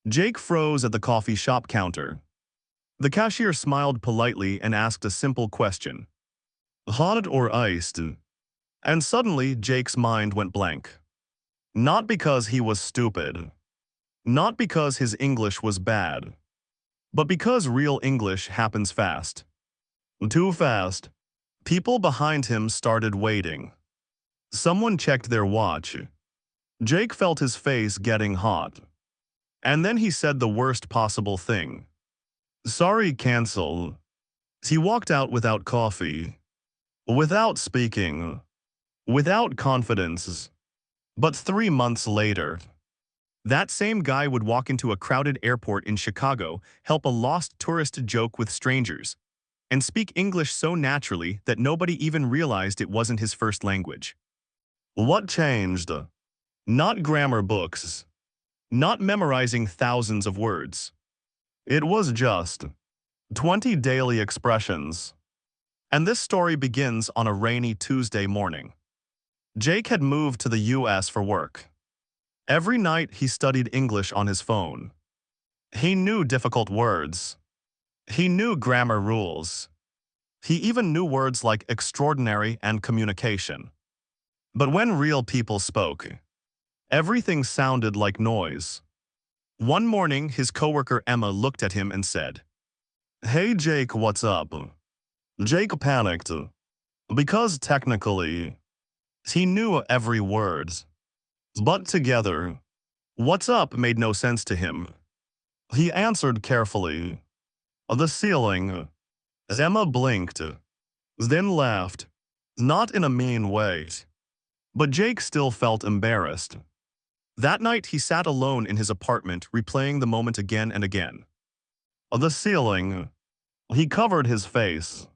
Jake froze at the coffee shop counter. The cashier smiled politely and asked a simple question. Hot or iced? And suddenly, Jake's mind went blank. Not because he was stupid. Not because his English was bad. But because real English happens fast. Too fast. People behind him started waiting. Someone checked their watch. Jake felt his face getting hot. And then he said the worst possible thing. Sorry, cancel. He walked out without coffee. Without speaking. Without confidence. But 3 months later, that same guy would walk into a crowded airport in Chicago, help a lost tourist joke with strangers, and speak English so naturally that nobody even realized it wasn't his first language. What changed? Not grammar books. Not memorizing thousands of words. It was just 20 daily expressions. And this story begins on a rainy Tuesday morning. Jake had moved to the US for work. Every night he studied English on his phone. He knew difficult words. He knew grammar rules. He even knew words like extraordinary and communication. But when real people spoke, everything sounded like noise. One morning, his coworker Emma looked at him and said, "Hey Jake, what's up?" Jake panicked, because technically, he knew every word. But together, "What's up" made no sense to him. He answered carefully, "The ceiling." Emma blinked, then laughed, not in a mean way. But Jake still felt embarrassed. That night he sat alone in his apartment, replaying the moment again and again. The ceiling. He covered his face.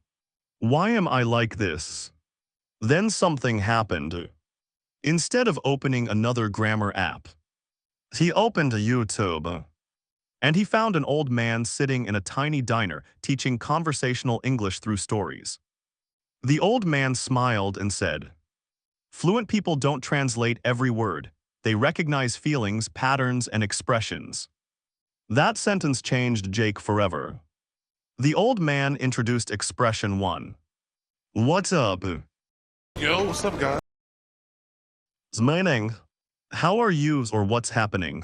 Why am I like this? Then something happened. Instead of opening another grammar app, he opened YouTube. And he found an old man sitting in a tiny diner teaching conversational English through stories. The old man smiled and said, "Fluent people don't translate every word. They recognize feelings, patterns, and expressions." That sentence changed Jake forever. The old man introduced expression 1. What's up? Yo, what's up, guys? Meaning, how are you or what's happening?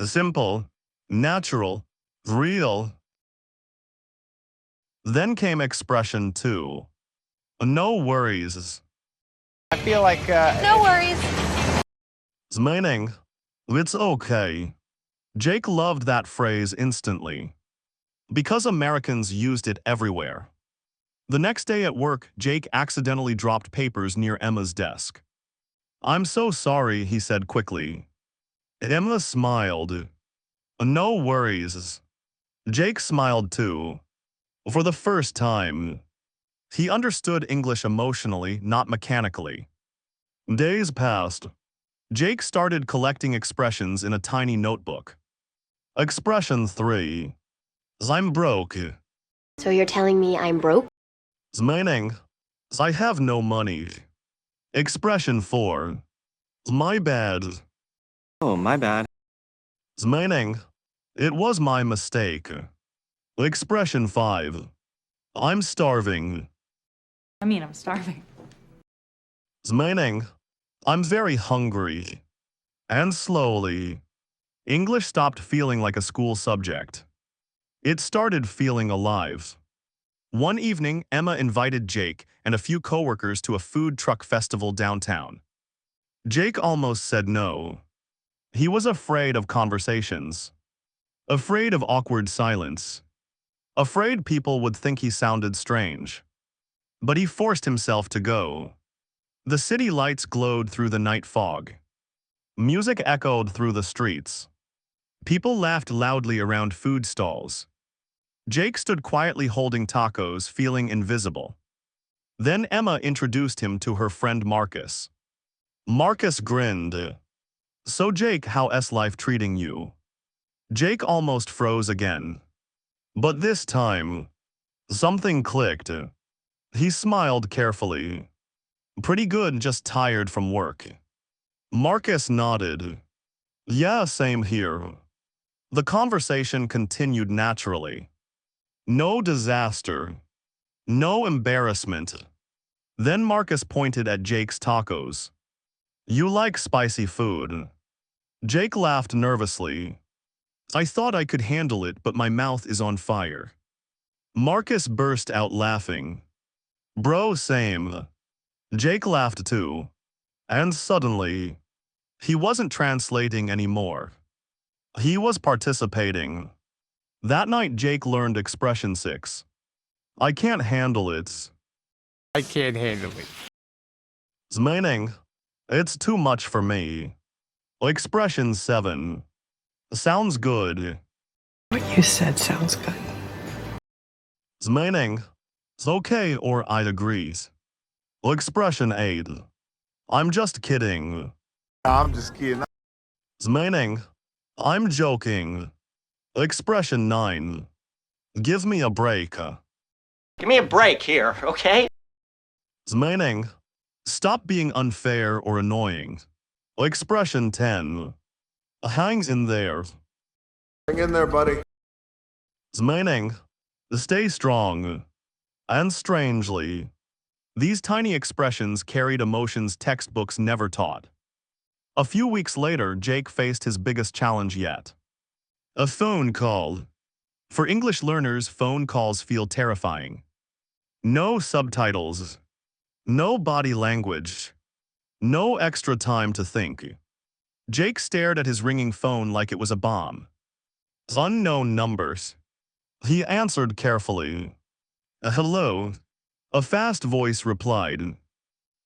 Simple, natural, real. Then came expression 2. No worries. I feel like, No worries. Meaning, it's okay. Jake loved that phrase instantly. Because Americans used it everywhere. The next day at work, Jake accidentally dropped papers near Emma's desk. "I'm so sorry," he said quickly. Emma smiled. "No worries." Jake smiled too. For the first time. He understood English emotionally, not mechanically. Days passed. Jake started collecting expressions in a tiny notebook. Expression 3. I'm broke. So you're telling me I'm broke? Meaning, I have no money. Expression 4. My bad. oh, my bad. Meaning, it was my mistake. Expression 5. I'm starving. I'm starving. Meaning, I'm very hungry. And slowly, English stopped feeling like a school subject. It started feeling alive. One evening, Emma invited Jake and a few coworkers to a food truck festival downtown. Jake almost said no. He was afraid of conversations. Afraid of awkward silence. Afraid people would think he sounded strange. But he forced himself to go. The city lights glowed through the night fog. Music echoed through the streets. People laughed loudly around food stalls. Jake stood quietly holding tacos, feeling invisible. Then Emma introduced him to her friend Marcus. Marcus grinned. "So Jake, how's life treating you?" Jake almost froze again. But this time, something clicked. He smiled carefully. "Pretty good, just tired from work." Marcus nodded. "Yeah, same here." The conversation continued naturally. No disaster. No embarrassment. Then Marcus pointed at Jake's tacos. You like spicy food. Jake laughed nervously. I thought I could handle it, but my mouth is on fire. Marcus burst out laughing. Bro, same. Jake laughed too. And suddenly, he wasn't translating anymore. He was participating. That night, Jake learned expression 6. I can't handle it. I can't handle it. Meaning, it's too much for me. Expression 7. Sounds good. What you said sounds good. Meaning, it's okay or I'd agree. Expression 8. I'm just kidding. I'm just kidding. Meaning, I'm joking. Expression 9. Give me a break. Give me a break here, okay? Meaning, stop being unfair or annoying. Expression 10. Hangs in there. Hang in there, buddy. Meaning, stay strong. And strangely, these tiny expressions carried emotions textbooks never taught. A few weeks later, Jake faced his biggest challenge yet. A phone call. For English learners, phone calls feel terrifying. No subtitles. No body language. No extra time to think. Jake stared at his ringing phone like it was a bomb. Unknown numbers. He answered carefully. Hello. A fast voice replied.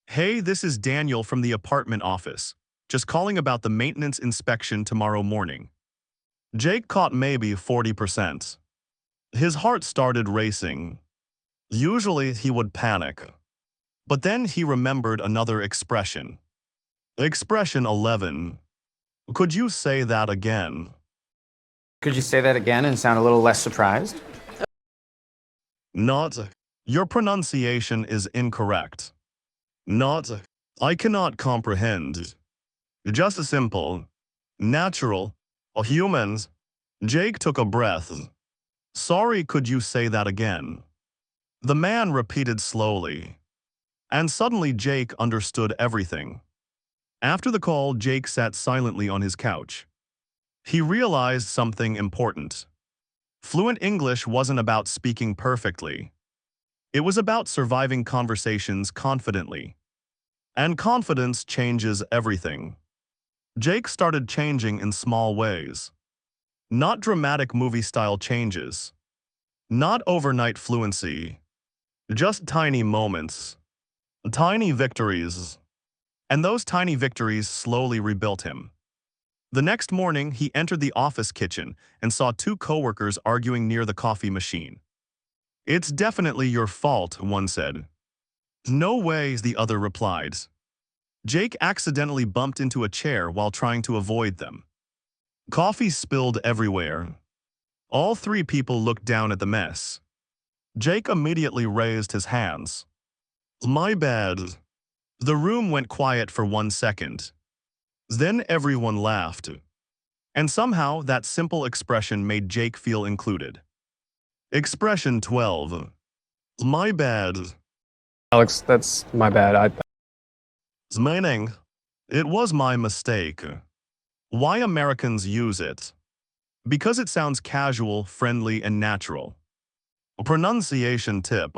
Hey, this is Daniel from the apartment office. Just calling about the maintenance inspection tomorrow morning. Jake caught maybe 40%. His heart started racing. Usually he would panic. But then he remembered another expression. Expression 11. Could you say that again? Could you say that again and sound a little less surprised? Not. Your pronunciation is incorrect. Not. I cannot comprehend. Just simple. Natural. Humans. Jake took a breath. Sorry, could you say that again? The man repeated slowly. And suddenly Jake understood everything. After the call, Jake sat silently on his couch. He realized something important. Fluent English wasn't about speaking perfectly. It was about surviving conversations confidently. And confidence changes everything. Jake started changing in small ways. Not dramatic movie-style changes. Not overnight fluency. Just tiny moments. Tiny victories. And those tiny victories slowly rebuilt him. The next morning, he entered the office kitchen and saw two coworkers arguing near the coffee machine. It's definitely your fault, one said. No way, the other replied. Jake accidentally bumped into a chair while trying to avoid them. Coffee spilled everywhere. All three people looked down at the mess. Jake immediately raised his hands. My bad. The room went quiet for 1 second. Then everyone laughed. And somehow that simple expression made Jake feel included. Expression 12. My bad. Alex, that's my bad. Meaning, it was my mistake. Why Americans use it? Because it sounds casual, friendly, and natural. Pronunciation tip.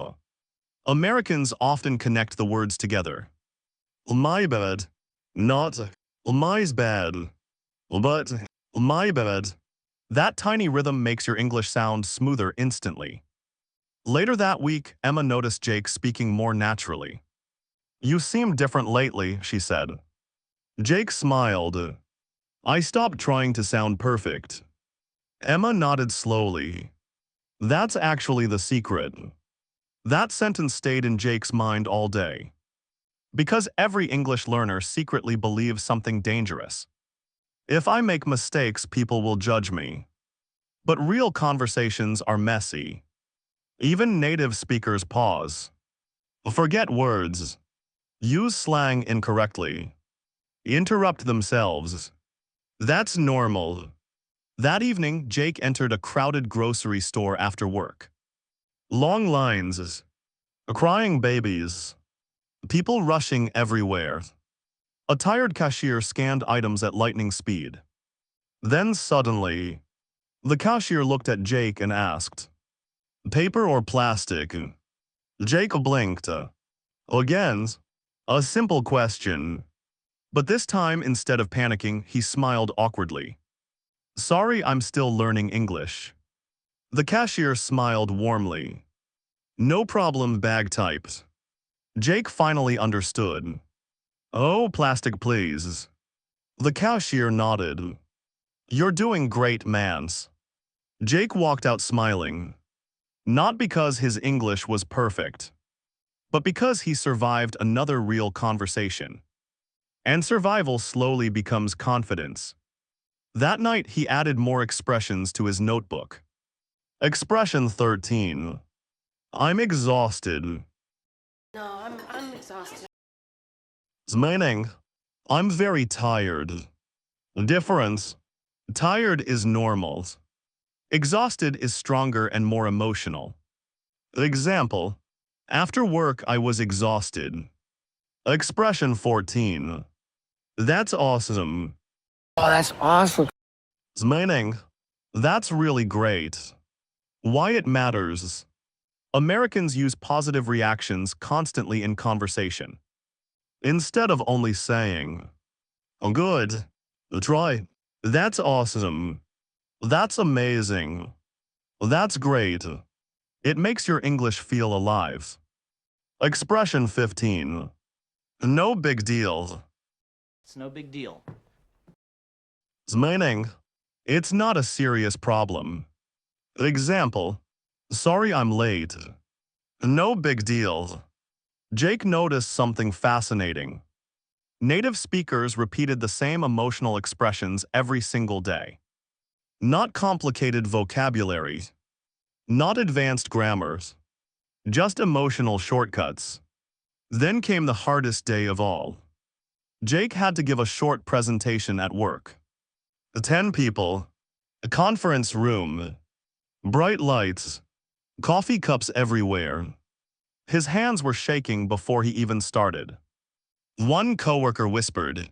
Americans often connect the words together. My bad. Not my's bad. But my bad. That tiny rhythm makes your English sound smoother instantly. Later that week, Emma noticed Jake speaking more naturally. You seem different lately, she said. Jake smiled. I stopped trying to sound perfect. Emma nodded slowly. That's actually the secret. That sentence stayed in Jake's mind all day. Because every English learner secretly believes something dangerous. If I make mistakes, people will judge me. But real conversations are messy. Even native speakers pause. Forget words. Use slang incorrectly. Interrupt themselves. That's normal. That evening, Jake entered a crowded grocery store after work. Long lines, crying babies, people rushing everywhere. A tired cashier scanned items at lightning speed. Then suddenly, the cashier looked at Jake and asked, "Paper or plastic?" Jake blinked. Again, a simple question. But this time, instead of panicking, he smiled awkwardly. "Sorry, I'm still learning English." The cashier smiled warmly. "No problem, bag typed." Jake finally understood. "Oh, plastic please." The cashier nodded. "You're doing great, mans." Jake walked out smiling. Not because his English was perfect, but because he survived another real conversation. And survival slowly becomes confidence. That night, he added more expressions to his notebook. Expression 13. I'm exhausted. No, I'm exhausted. Meaning, I'm very tired. Difference. Tired is normal. Exhausted is stronger and more emotional. Example. After work, I was exhausted. Expression 14. That's awesome. Oh, that's awesome. Meaning, that's really great. Why it matters. Americans use positive reactions constantly in conversation. Instead of only saying, "Oh, good. Try. That's awesome. That's amazing. That's great." It makes your English feel alive. Expression 15. No big deal. It's no big deal. Meaning, it's not a serious problem. Example. Sorry I'm late. No big deal. Jake noticed something fascinating. Native speakers repeated the same emotional expressions every single day. Not complicated vocabulary. Not advanced grammars. Just emotional shortcuts. Then came the hardest day of all. Jake had to give a short presentation at work. 10 people. A conference room. Bright lights. Coffee cups everywhere. His hands were shaking before he even started. One coworker whispered,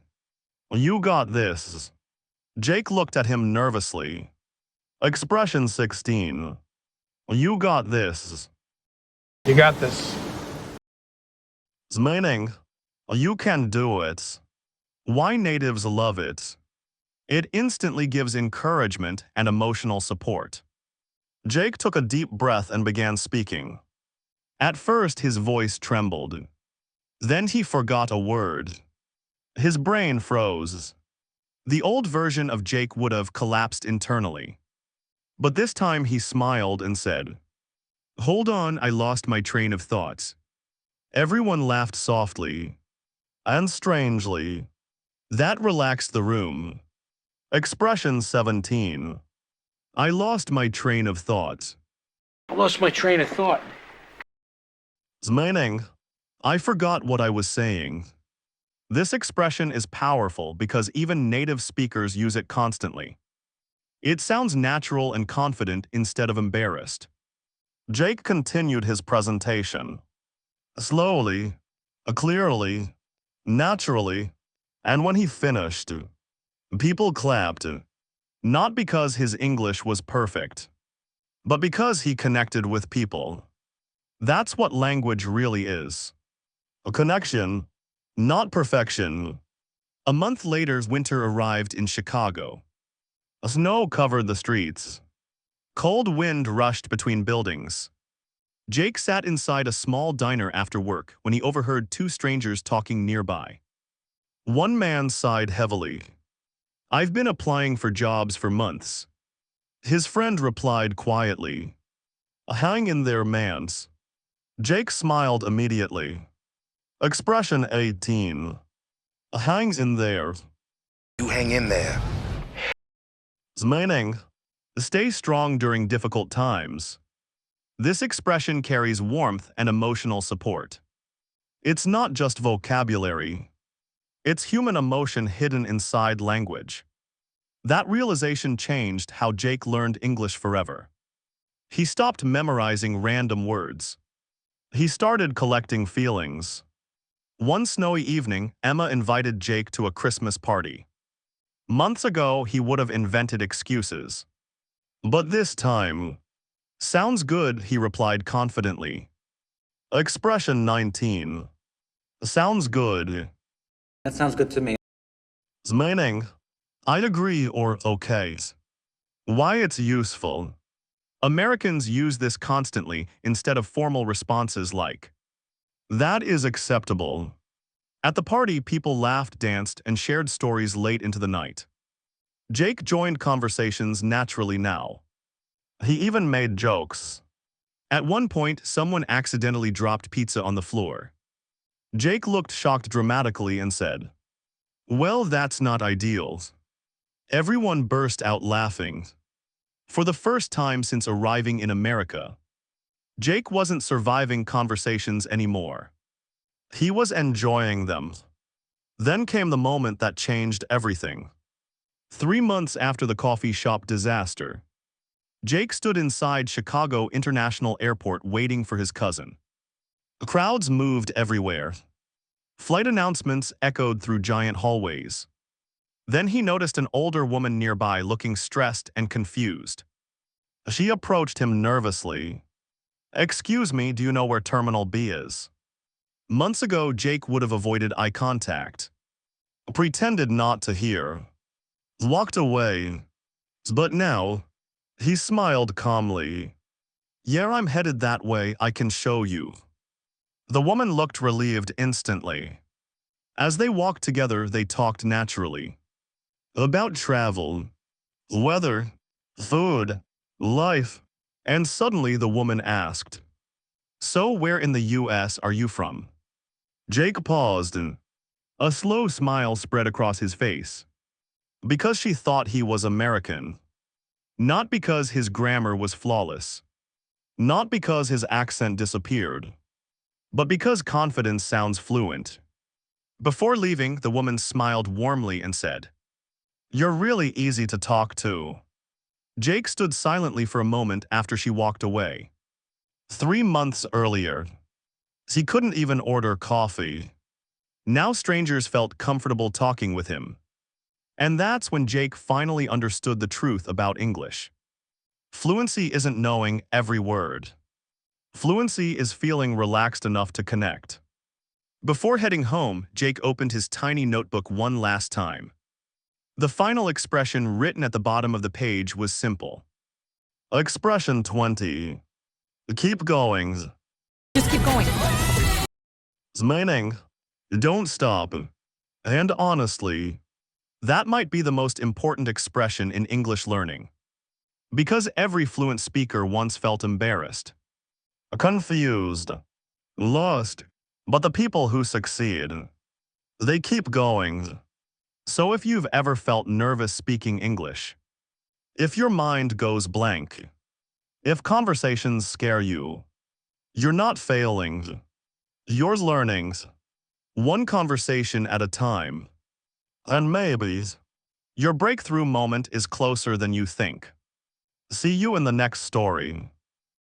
"You got this." Jake looked at him nervously. Expression 16. You got this. You got this. Meaning, you can do it. Why natives love it. It instantly gives encouragement and emotional support. Jake took a deep breath and began speaking. At first, his voice trembled. Then he forgot a word. His brain froze. The old version of Jake would have collapsed internally. But this time he smiled and said, "Hold on, I lost my train of thought." Everyone laughed softly and strangely. That relaxed the room. Expression 17. I lost my train of thought. I lost my train of thought. Meaning, I forgot what I was saying. This expression is powerful because even native speakers use it constantly. It sounds natural and confident instead of embarrassed. Jake continued his presentation. Slowly, clearly, naturally, and when he finished, people clapped. Not because his English was perfect, but because he connected with people. That's what language really is. A connection, not perfection. A month later, winter arrived in Chicago. Snow covered the streets. Cold wind rushed between buildings. Jake sat inside a small diner after work when he overheard two strangers talking nearby. One man sighed heavily. "I've been applying for jobs for months." His friend replied quietly, "Hang in there, mans." Jake smiled immediately. Expression 18. Hangs in there. You hang in there. Meaning, stay strong during difficult times. This expression carries warmth and emotional support. It's not just vocabulary. It's human emotion hidden inside language. That realization changed how Jake learned English forever. He stopped memorizing random words. He started collecting feelings. One snowy evening, Emma invited Jake to a Christmas party. Months ago, he would have invented excuses. But this time, sounds good, he replied confidently. Expression 19. Sounds good. That sounds good to me. Meaning, I'd agree or okay. Why it's useful. Americans use this constantly instead of formal responses like, that is acceptable. At the party, people laughed, danced, and shared stories late into the night. Jake joined conversations naturally now. He even made jokes. At one point, someone accidentally dropped pizza on the floor. Jake looked shocked dramatically and said, well, that's not ideal. Everyone burst out laughing. For the first time since arriving in America, Jake wasn't surviving conversations anymore. He was enjoying them. Then came the moment that changed everything. 3 months after the coffee shop disaster, Jake stood inside Chicago International Airport waiting for his cousin. Crowds moved everywhere. Flight announcements echoed through giant hallways. Then he noticed an older woman nearby looking stressed and confused. She approached him nervously. Excuse me, do you know where Terminal B is? Months ago, Jake would have avoided eye contact, pretended not to hear, walked away. But now, he smiled calmly. Yeah, I'm headed that way, I can show you. The woman looked relieved instantly. As they walked together, they talked naturally. About travel, weather, food, life, and suddenly the woman asked, so where in the US are you from? Jake paused and a slow smile spread across his face. Because she thought he was American. Not because his grammar was flawless. Not because his accent disappeared. But because confidence sounds fluent. Before leaving, the woman smiled warmly and said, you're really easy to talk to. Jake stood silently for a moment after she walked away. 3 months earlier, he couldn't even order coffee. Now strangers felt comfortable talking with him. And that's when Jake finally understood the truth about English. Fluency isn't knowing every word. Fluency is feeling relaxed enough to connect. Before heading home, Jake opened his tiny notebook one last time. The final expression written at the bottom of the page was simple. Expression 20. Keep going. Just keep going. Meaning, don't stop. And honestly, that might be the most important expression in English learning. Because every fluent speaker once felt embarrassed, confused, lost. But the people who succeed, they keep going. So if you've ever felt nervous speaking English, if your mind goes blank, if conversations scare you, you're not failing. You're learning. One conversation at a time. And maybe your breakthrough moment is closer than you think. See you in the next story.